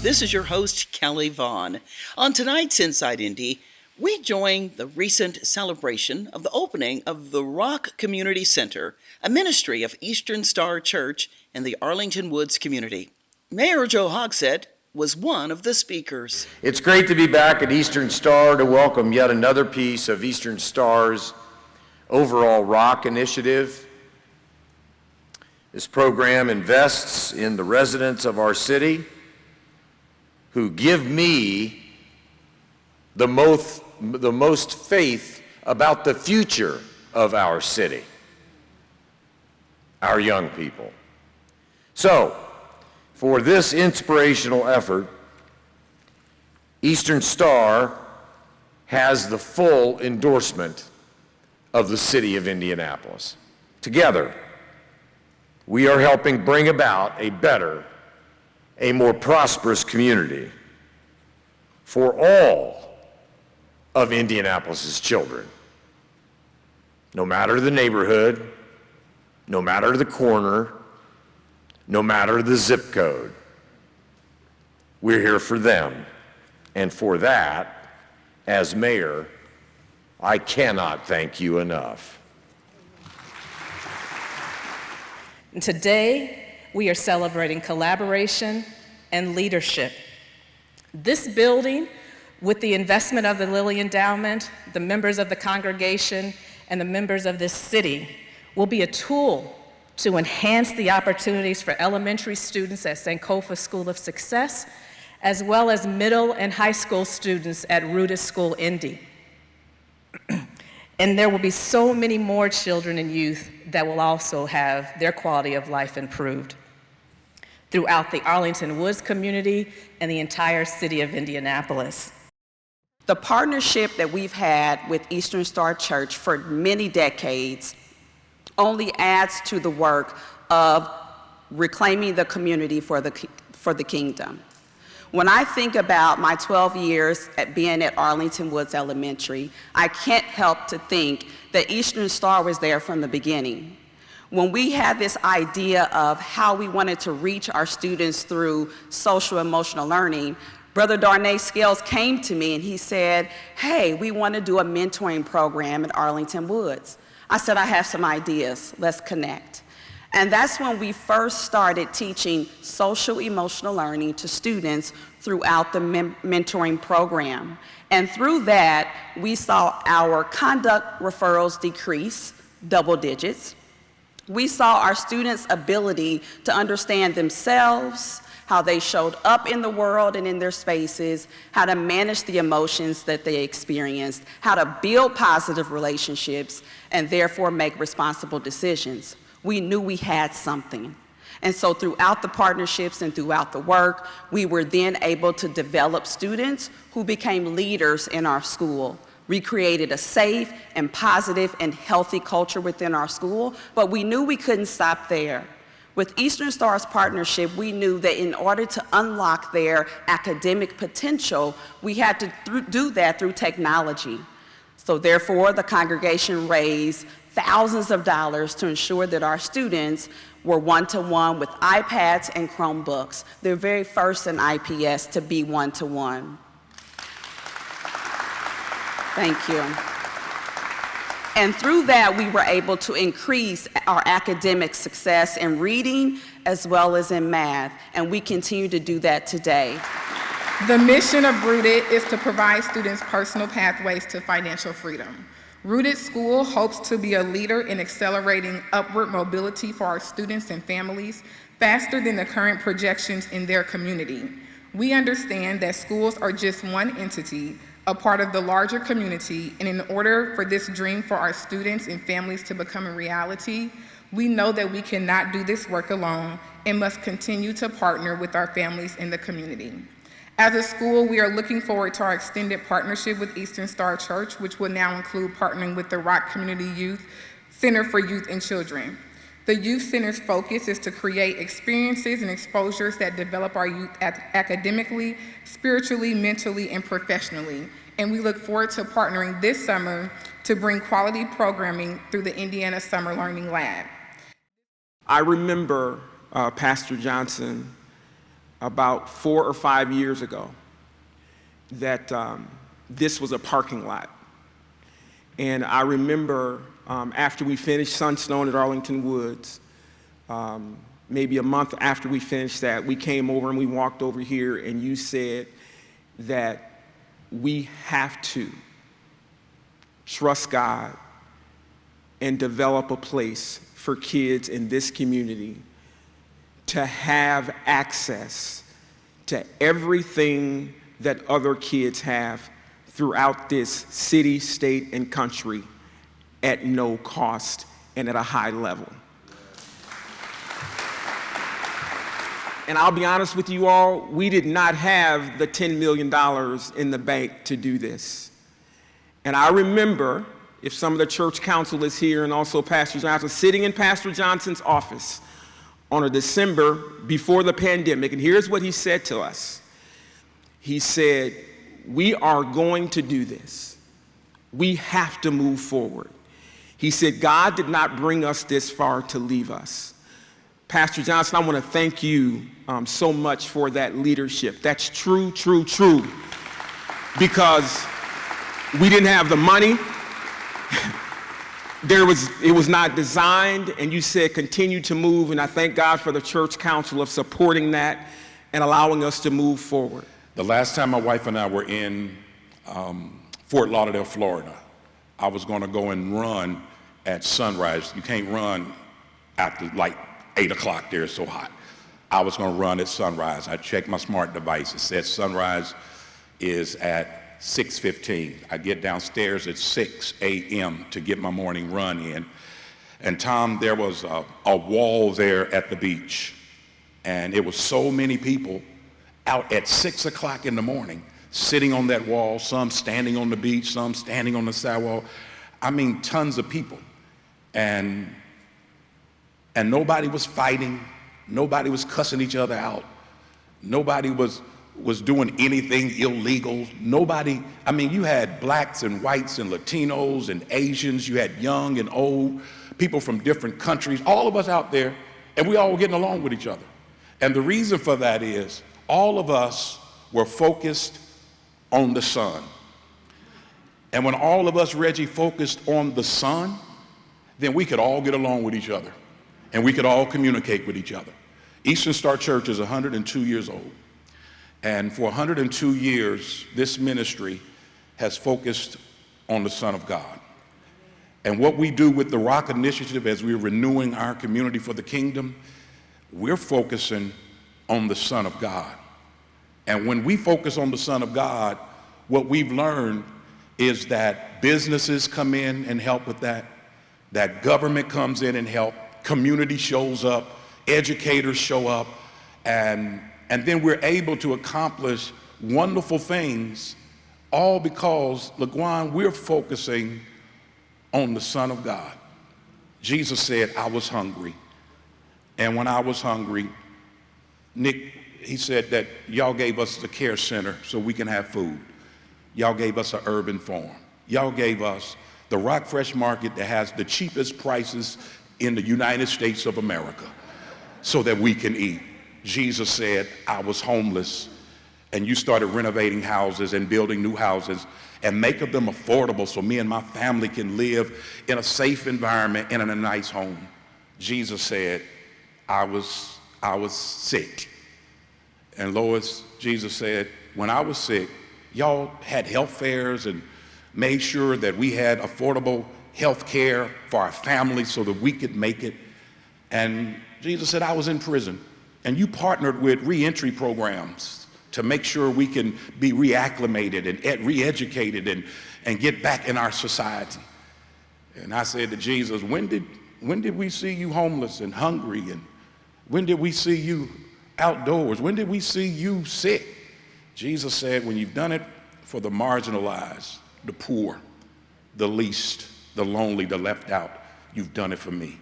This is your host, Kelly Vaughn. On tonight's Inside Indy, we join the recent celebration of the opening of the Rock Community Center, a ministry of Eastern Star Church in the Arlington Woods community. Mayor Joe Hogsett was one of the speakers. It's great to be back at Eastern Star to welcome yet another piece of Eastern Star's overall Rock initiative. This program invests in the residents of our city who give me the most faith about the future of our city, our young people. So, for this inspirational effort, Eastern Star has the full endorsement of the city of Indianapolis. Together, we are helping bring about a better, a more prosperous community for all of Indianapolis's children. No matter the neighborhood, no matter the corner, no matter the zip code, we're here for them. And for that, as mayor, I cannot thank you enough. Today, we are celebrating collaboration and leadership. This building, with the investment of the Lilly Endowment, the members of the congregation, and the members of this city, will be a tool to enhance the opportunities for elementary students at Sankofa School of Success, as well as middle and high school students at Rooted School Indy. And there will be so many more children and youth that will also have their quality of life improved throughout the Arlington Woods community and the entire city of Indianapolis. The partnership that we've had with Eastern Star Church for many decades only adds to the work of reclaiming the community for the kingdom. When I think about my 12 years at being at Arlington Woods Elementary, I can't help to think that Eastern Star was there from the beginning. When we had this idea of how we wanted to reach our students through social emotional learning, Brother Darnay Scales came to me and he said, hey, we want to do a mentoring program at Arlington Woods. I said, I have some ideas, let's connect. And that's when we first started teaching social emotional learning to students throughout the mentoring program. And through that, we saw our conduct referrals decrease double digits. We saw our students' ability to understand themselves, how they showed up in the world and in their spaces, how to manage the emotions that they experienced, how to build positive relationships, and therefore make responsible decisions. We knew we had something. And so throughout the partnerships and throughout the work, we were then able to develop students who became leaders in our school. We created a safe and positive and healthy culture within our school, but we knew we couldn't stop there. With Eastern Star's partnership, we knew that in order to unlock their academic potential, we had to do that through technology. So therefore, the congregation raised thousands of dollars to ensure that our students were one-to-one with iPads and Chromebooks, the very first in IPS to be one-to-one. Thank you. And through that, we were able to increase our academic success in reading as well as in math, and we continue to do that today. The mission of Rooted is to provide students personal pathways to financial freedom. Rooted School hopes to be a leader in accelerating upward mobility for our students and families faster than the current projections in their community. We understand that schools are just one entity, a part of the larger community, and in order for this dream for our students and families to become a reality, we know that we cannot do this work alone and must continue to partner with our families in the community. As a school, we are looking forward to our extended partnership with Eastern Star Church, which will now include partnering with the Rock Community Youth Center for Youth and Children. The Youth Center's focus is to create experiences and exposures that develop our youth academically, spiritually, mentally, and professionally. And we look forward to partnering this summer to bring quality programming through the Indiana Summer Learning Lab. I remember Pastor Johnson about 4 or 5 years ago that this was a parking lot. And I remember after we finished Sunstone at Arlington Woods, maybe a month after we finished that, we came over and we walked over here and you said that we have to trust God and develop a place for kids in this community to have access to everything that other kids have throughout this city, state, and country at no cost and at a high level. And I'll be honest with you all, we did not have the $10 million in the bank to do this. And I remember, if some of the church council is here and also Pastor Johnson, sitting in Pastor Johnson's office on a December before the pandemic, and here's what he said to us. He said, we are going to do this. We have to move forward. He said, God did not bring us this far to leave us. Pastor Johnson, I want to thank you so much for that leadership. That's true, true, true. Because we didn't have the money. It was not designed, and you said continue to move, and I thank God for the church council of supporting that and allowing us to move forward. The last time my wife and I were in Fort Lauderdale, Florida, I was going to go and run at sunrise. You can't run after like 8 o'clock there, it's so hot. I was going to run at sunrise. I checked my smart device. It said sunrise is at 6:15. I get downstairs at 6 a.m. to get my morning run in. And Tom, there was a wall there at the beach. And it was so many people out at 6 o'clock in the morning, sitting on that wall, some standing on the beach, some standing on the sidewalk. I mean, tons of people. And nobody was fighting. Nobody was cussing each other out. Nobody was doing anything illegal. Nobody, I mean, you had blacks and whites and Latinos and Asians. You had young and old, people from different countries, all of us out there, and we all were getting along with each other. And the reason for that is all of us were focused on the sun. And when all of us, Reggie, focused on the sun, then we could all get along with each other. And we could all communicate with each other. Eastern Star Church is 102 years old. And for 102 years, this ministry has focused on the Son of God. And what we do with the Rock Initiative as we're renewing our community for the kingdom, we're focusing on the Son of God. And when we focus on the Son of God, what we've learned is that businesses come in and help with that government comes in and help, community shows up, educators show up, and then we're able to accomplish wonderful things, all because, LaGuan, we're focusing on the Son of God. Jesus said, I was hungry. And when I was hungry, Nick, he said that y'all gave us the care center so we can have food. Y'all gave us an urban farm. Y'all gave us the Rock Fresh Market that has the cheapest prices in the United States of America so that we can eat. Jesus said, I was homeless, and you started renovating houses and building new houses and making them affordable so me and my family can live in a safe environment and in a nice home. Jesus said, I was sick. And Lois, Jesus said, when I was sick, y'all had health fairs and made sure that we had affordable health care for our families so that we could make it. And Jesus said, I was in prison. And you partnered with reentry programs to make sure we can be reacclimated and re-educated and get back in our society. And I said to Jesus, when did we see you homeless and hungry? And when did we see you outdoors? When did we see you sick? Jesus said, when you've done it for the marginalized, the poor, the least, the lonely, the left out, you've done it for me.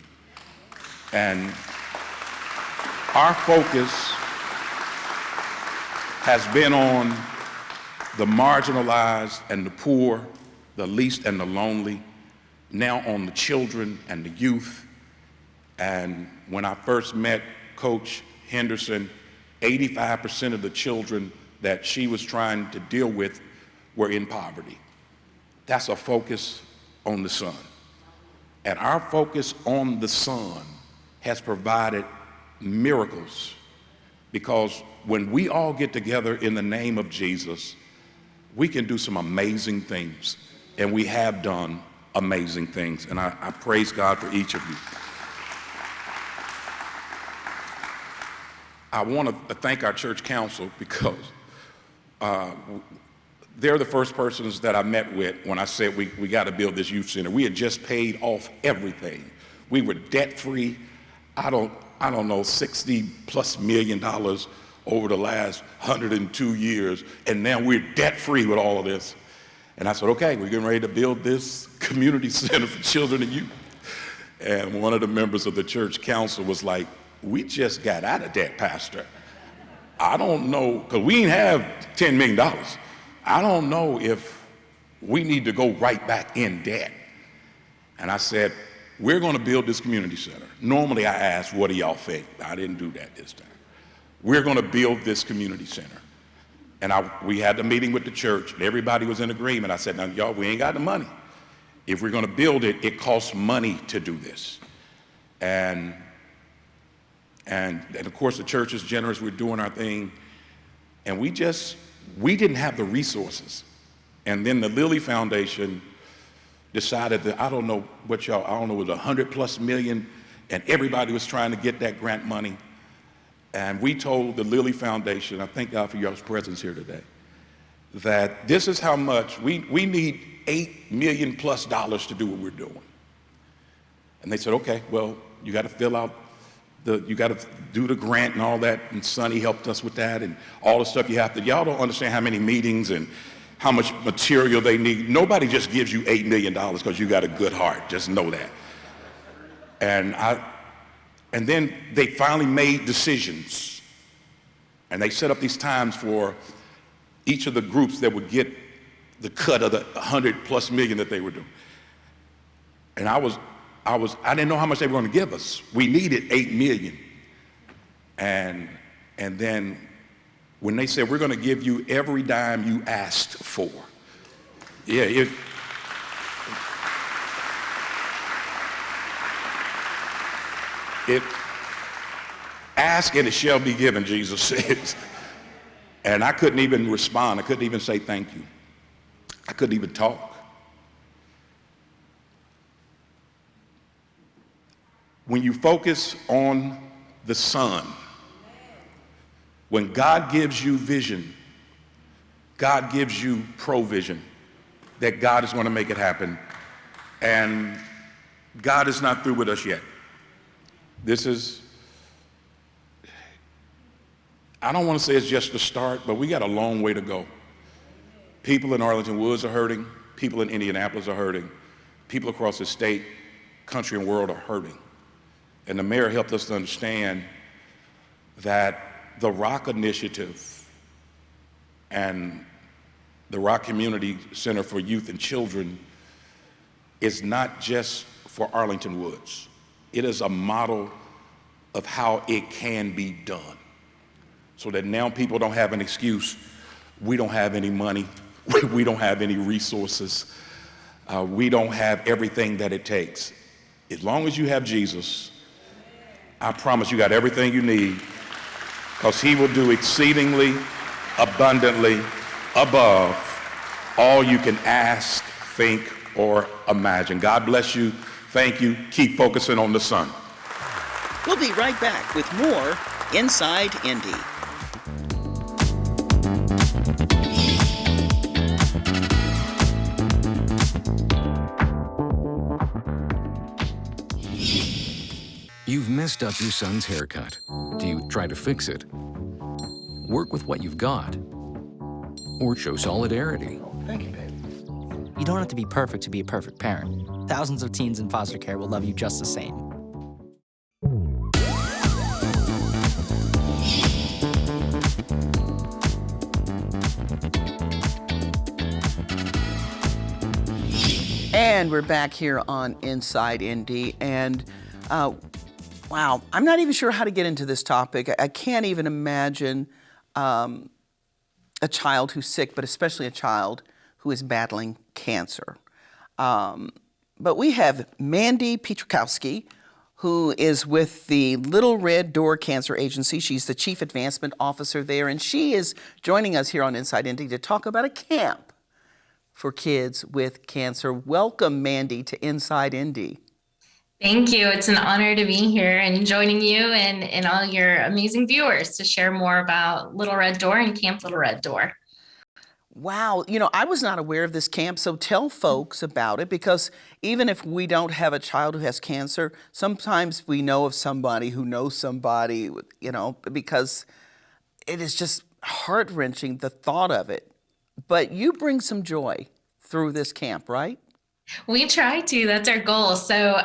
And our focus has been on the marginalized and the poor, the least and the lonely, now on the children and the youth. And when I first met Coach Henderson, 85% of the children that she was trying to deal with were in poverty. That's a focus on the son. And our focus on the son has provided miracles, because when we all get together in the name of Jesus, we can do some amazing things, and we have done amazing things, and I praise God for each of you. I want to thank our church council, because they're the first persons that I met with when I said we got to build this youth center. We had just paid off everything. We were debt-free. I don't know, $60+ million over the last 102 years, and now we're debt-free with all of this. And I said, okay, we're getting ready to build this community center for children and youth. And one of the members of the church council was like, we just got out of debt, Pastor. I don't know, because we didn't have $10 million. I don't know if we need to go right back in debt. And I said, we're going to build this community center. Normally I ask, what do y'all think? I didn't do that this time. We're going to build this community center. And we had the meeting with the church, and everybody was in agreement. I said, now, y'all, we ain't got the money. If we're going to build it, it costs money to do this. And of course, the church is generous. We're doing our thing. And we didn't have the resources. And then the Lilly Foundation decided that, I don't know, it was $100+ million, and everybody was trying to get that grant money. And we told the Lilly Foundation, I thank God for y'all's presence here today, that this is how much, we need $8 million+ to do what we're doing. And they said, okay, well, you got to fill out you got to do the grant and all that, and Sonny helped us with that, and all the stuff you have to, y'all don't understand how many meetings and how much material they need. Nobody just gives you $8 million because you got a good heart, just know that. And then they finally made decisions, and they set up these times for each of the groups that would get the cut of the $100+ million that they were doing. And I didn't know how much they were going to give us. We needed $8 million. And then when they said, we're going to give you every dime you asked for. Yeah, ask and it shall be given, Jesus says. And I couldn't even respond. I couldn't even say thank you. I couldn't even talk. When you focus on the Son, when God gives you vision, God gives you provision, that God is going to make it happen. And God is not through with us yet. I don't want to say it's just the start, but we got a long way to go. People in Arlington Woods are hurting. People in Indianapolis are hurting. People across the state, country, and world are hurting. And the mayor helped us to understand that the Rock Initiative and the Rock Community Center for Youth and Children is not just for Arlington Woods. It is a model of how it can be done, so that now people don't have an excuse. We don't have any money. We don't have any resources. We don't have everything that it takes. As long as you have Jesus, I promise you got everything you need, because he will do exceedingly abundantly above all you can ask, think, or imagine. God bless you. Thank you. Keep focusing on the Son. We'll be right back with more Inside Indy. You've messed up your son's haircut. Do you try to fix it? Work with what you've got? Or show solidarity? Thank you, babe. You don't have to be perfect to be a perfect parent. Thousands of teens in foster care will love you just the same. And we're back here on Inside Indy, and Wow, I'm not even sure how to get into this topic. I can't even imagine a child who's sick, but especially a child who is battling cancer. But we have Mandy Pietrykowski, who is with the Little Red Door Cancer Agency. She's the Chief Advancement Officer there, and she is joining us here on Inside Indy to talk about a camp for kids with cancer. Welcome, Mandy, to Inside Indy. Thank you. It's an honor to be here and joining you and all your amazing viewers to share more about Little Red Door and Camp Little Red Door. Wow, I was not aware of this camp, so tell folks about it, because even if we don't have a child who has cancer, sometimes we know of somebody who knows somebody, because it is just heart-wrenching, the thought of it. But you bring some joy through this camp, right? We try to. That's our goal. So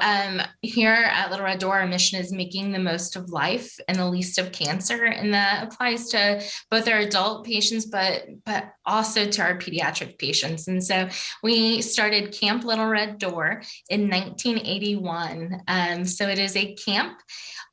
here at Little Red Door, our mission is making the most of life and the least of cancer. And that applies to both our adult patients, but also to our pediatric patients. And so we started Camp Little Red Door in 1981. So it is a camp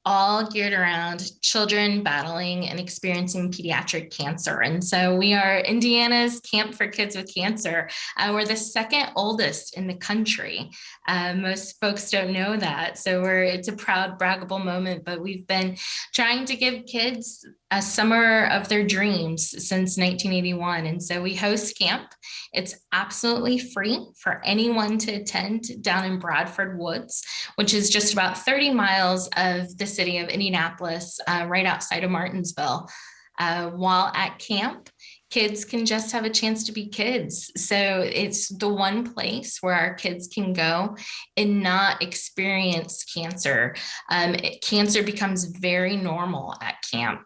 all geared around children battling and experiencing pediatric cancer. And so we are Indiana's Camp for Kids with Cancer. We're the second oldest in the country. Most folks don't know that. So it's a proud, braggable moment, but we've been trying to give kids a summer of their dreams since 1981. And so we host camp. It's absolutely free for anyone to attend down in Bradford Woods, which is just about 30 miles of the city of Indianapolis, right outside of Martinsville. While at camp, kids can just have a chance to be kids. So it's the one place where our kids can go and not experience cancer. Cancer becomes very normal at camp.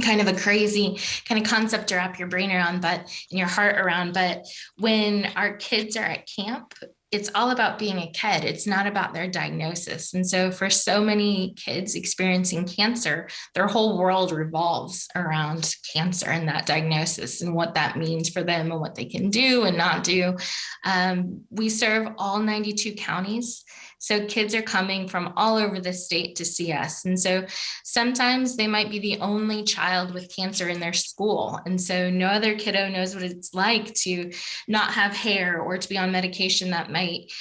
Kind of a crazy kind of concept to wrap your brain around, but and your heart around. But when our kids are at camp, it's all about being a kid. It's not about their diagnosis. And so for so many kids experiencing cancer, their whole world revolves around cancer and that diagnosis and what that means for them and what they can do and not do. We serve all 92 counties. So kids are coming from all over the state to see us. And so sometimes they might be the only child with cancer in their school. And so no other kiddo knows what it's like to not have hair or to be on medication that might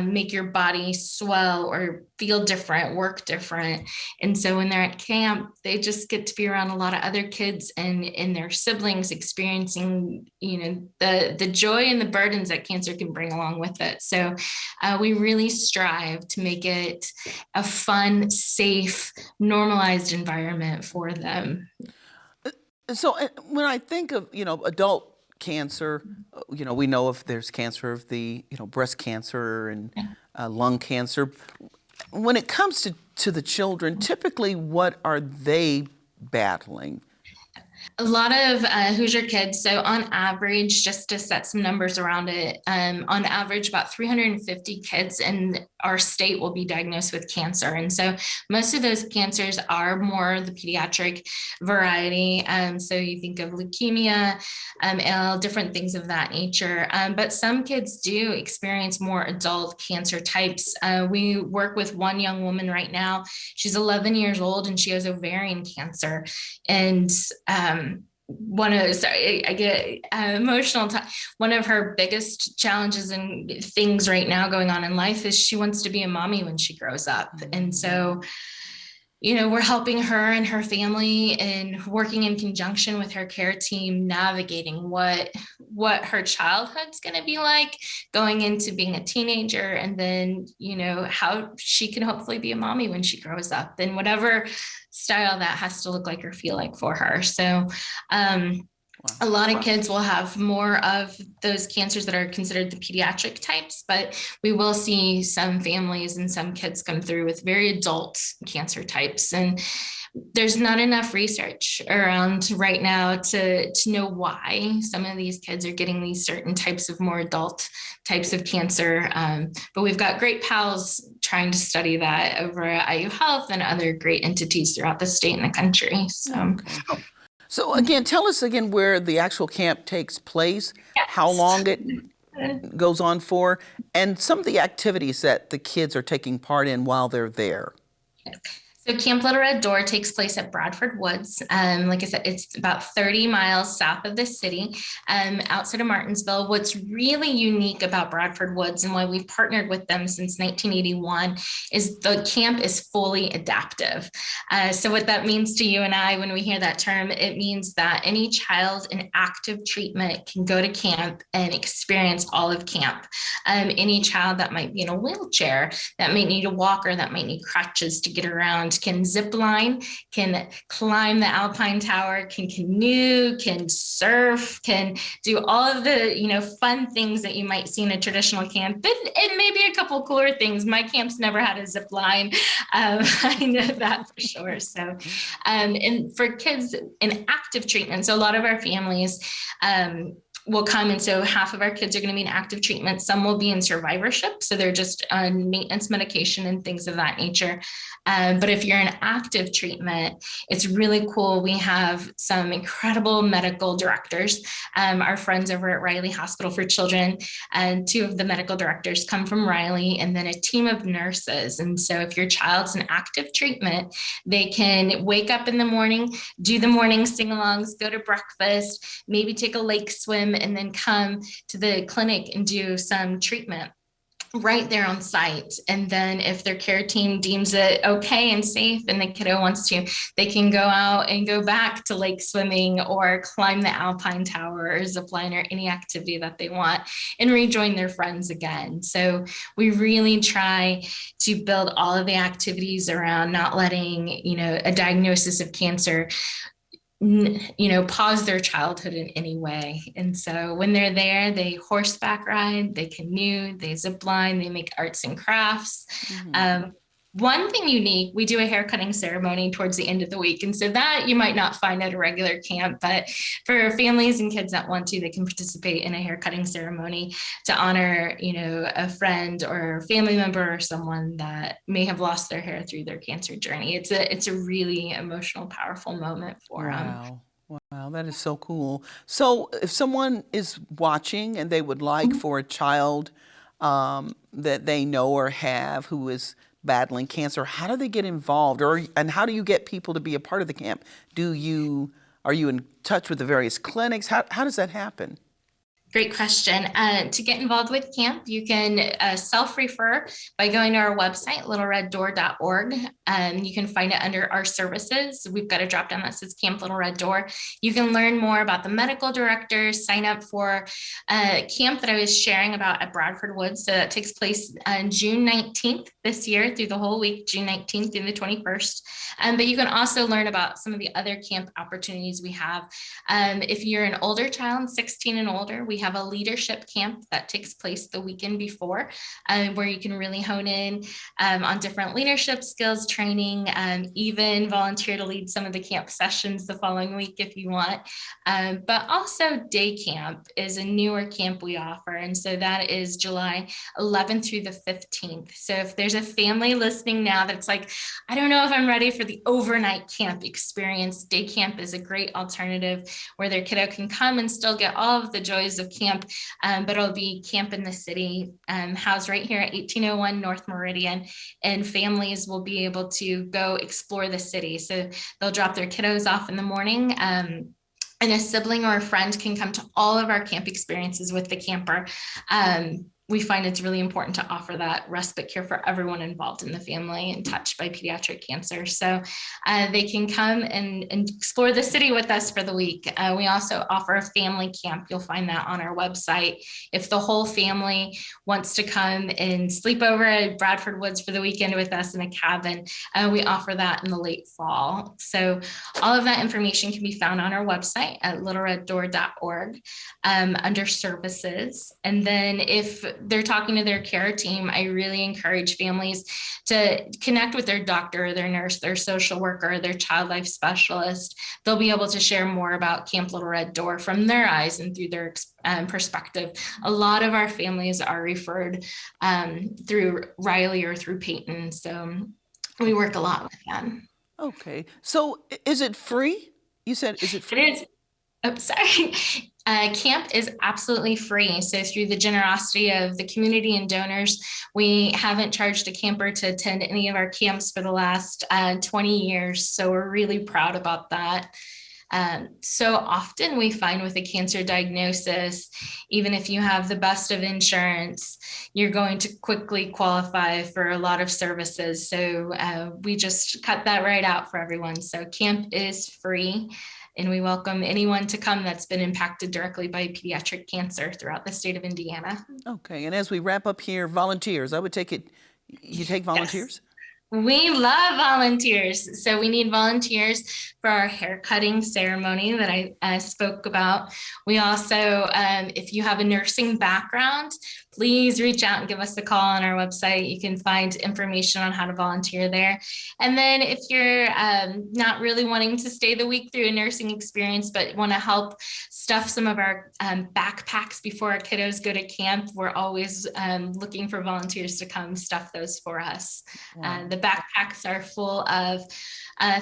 make your body swell or feel different, work different. And so when they're at camp, they just get to be around a lot of other kids and their siblings experiencing, the joy and the burdens that cancer can bring along with it. So we really strive to make it a fun, safe, normalized environment for them. So when I think of, adult cancer, we know if there's cancer of the, breast cancer and lung cancer. When it comes to the children, typically what are they battling? A lot of Hoosier kids, so on average, just to set some numbers around it, on average, about 350 kids in our state will be diagnosed with cancer. And so most of those cancers are more the pediatric variety. So you think of leukemia, ALL, different things of that nature. But some kids do experience more adult cancer types. We work with one young woman right now. She's 11 years old and she has ovarian cancer. And I get emotional. One of her biggest challenges and things right now going on in life is she wants to be a mommy when she grows up. And so, we're helping her and her family and working in conjunction with her care team, navigating what her childhood's going to be like going into being a teenager. And then, how she can hopefully be a mommy when she grows up and whatever style that has to look like or feel like for her. So a lot of kids will have more of those cancers that are considered the pediatric types, but we will see some families and some kids come through with very adult cancer types. And there's not enough research around right now to know why some of these kids are getting these certain types of more adult types of cancer. But we've got great pals trying to study that over at IU Health and other great entities throughout the state and the country. So again, tell us again where the actual camp takes place, how long it goes on for, and some of the activities that the kids are taking part in while they're there. So Camp Little Red Door takes place at Bradford Woods. Like I said, it's about 30 miles south of the city, outside of Martinsville. What's really unique about Bradford Woods and why we've partnered with them since 1981 is the camp is fully adaptive. So what that means to you and I, when we hear that term, it means that any child in active treatment can go to camp and experience all of camp. Any child that might be in a wheelchair, that might need a walker, that might need crutches to get around, can zip line, can climb the Alpine Tower, can canoe, can surf, can do all of the, fun things that you might see in a traditional camp, and maybe a couple cooler things. My camp's never had a zip line. I know that for sure. So, and for kids in active treatment, so a lot of our families, will come. And so half of our kids are going to be in active treatment. Some will be in survivorship. So they're just on maintenance medication and things of that nature. But if you're in active treatment, it's really cool. We have some incredible medical directors. Our friends over at Riley Hospital for Children, and two of the medical directors come from Riley, and then a team of nurses. And so if your child's in active treatment, they can wake up in the morning, do the morning sing-alongs, go to breakfast, maybe take a lake swim, and then come to the clinic and do some treatment right there on site. And then if their care team deems it okay and safe and the kiddo wants to, they can go out and go back to lake swimming or climb the Alpine Tower or zip line or any activity that they want and rejoin their friends again. So we really try to build all of the activities around not letting, a diagnosis of cancer pause their childhood in any way. And so when they're there, they horseback ride, they canoe, they zip line, they make arts and crafts. One thing unique, we do a hair cutting ceremony towards the end of the week. And so that you might not find at a regular camp, but for families and kids that want to, they can participate in a hair cutting ceremony to honor, a friend or family member or someone that may have lost their hair through their cancer journey. It's a really emotional, powerful moment for them. Wow, that is so cool. So if someone is watching and they would like for a child that they know or have who is battling cancer, how do they get involved, and how do you get people to be a part of the camp? Are you in touch with the various clinics? How does that happen? Great question. To get involved with camp, you can self-refer by going to our website, littlereddoor.org. You can find it under our services. We've got a drop down that says Camp Little Red Door. You can learn more about the medical directors, sign up for a camp that I was sharing about at Bradford Woods. So that takes place on June 19th this year through the whole week, June 19th through the 21st. But you can also learn about some of the other camp opportunities we have. If you're an older child, 16 and older, we have a leadership camp that takes place the weekend before, where you can really hone in on different leadership skills, training, even volunteer to lead some of the camp sessions the following week if you want. But also day camp is a newer camp we offer. And so that is July 11th through the 15th. So if there's a family listening now that's like, I don't know if I'm ready for the overnight camp experience, day camp is a great alternative where their kiddo can come and still get all of the joys of camp, but it'll be camp in the city, housed right here at 1801 North Meridian, and families will be able to go explore the city. So they'll drop their kiddos off in the morning, and a sibling or a friend can come to all of our camp experiences with the camper. We find it's really important to offer that respite care for everyone involved in the family and touched by pediatric cancer. So they can come and explore the city with us for the week. We also offer a family camp. You'll find that on our website. If the whole family wants to come and sleep over at Bradford Woods for the weekend with us in a cabin, we offer that in the late fall. So all of that information can be found on our website at littlereddoor.org under services. And then if they're talking to their care team, I really encourage families to connect with their doctor, their nurse, their social worker, their child life specialist. They'll be able to share more about Camp Little Red Door from their eyes and through their perspective. A lot of our families are referred through Riley or through Peyton. So we work a lot with them. Okay. So is it free? You said, is it free? It is. Oh, sorry. Camp is absolutely free. So through the generosity of the community and donors, we haven't charged a camper to attend any of our camps for the last 20 years. So we're really proud about that. So often we find with a cancer diagnosis, even if you have the best of insurance, you're going to quickly qualify for a lot of services. So we just cut that right out for everyone. So camp is free, and we welcome anyone to come that's been impacted directly by pediatric cancer throughout the state of Indiana. Okay, and as we wrap up here, volunteers, I would take it, you take volunteers? Yes. We love volunteers. So we need volunteers for our hair cutting ceremony that I spoke about. We also, if you have a nursing background, please reach out and give us a call on our website. You can find information on how to volunteer there. And then if you're not really wanting to stay the week through a nursing experience, but want to help stuff some of our backpacks before our kiddos go to camp, we're always looking for volunteers to come stuff those for us. Wow. The backpacks are full of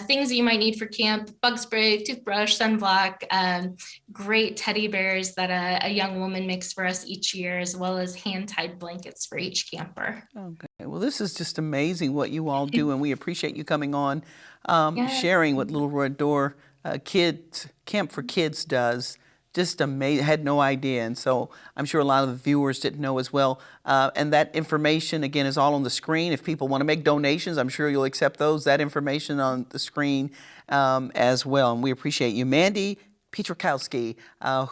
things that you might need for camp: bug spray, toothbrush, sunblock, great teddy bears that a young woman makes for us each year, as well as hand-tied blankets for each camper. Okay, well, this is just amazing what you all do, and we appreciate you coming on, Yes. sharing what Little Red Door Camp for Kids does. Just amazing, had no idea, and so I'm sure a lot of the viewers didn't know as well. And that information, again, is all on the screen. If people want to make donations, I'm sure you'll accept those. That information on the screen as well, and we appreciate you. Mandy Pietrykowski,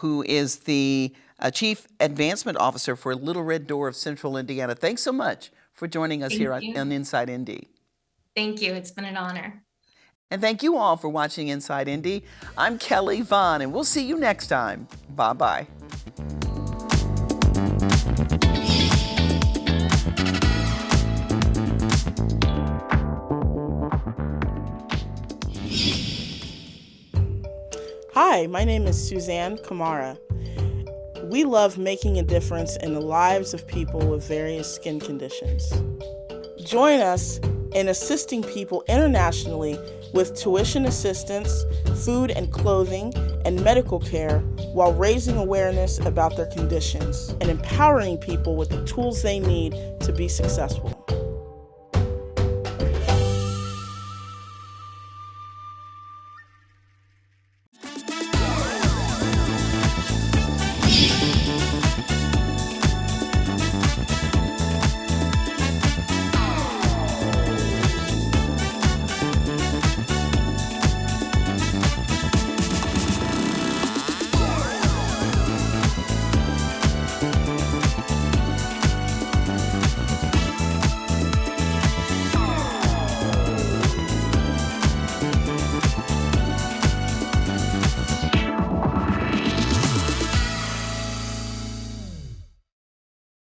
who is the Chief Advancement Officer for Little Red Door of Central Indiana. Thanks so much for joining us here on Inside Indy. Thank you. It's been an honor. And thank you all for watching Inside Indy. I'm Kelly Vaughn, and we'll see you next time. Bye-bye. Hi, my name is Suzanne Kamara. We love making a difference in the lives of people with various skin conditions. Join us in assisting people internationally with tuition assistance, food and clothing, and medical care while raising awareness about their conditions and empowering people with the tools they need to be successful.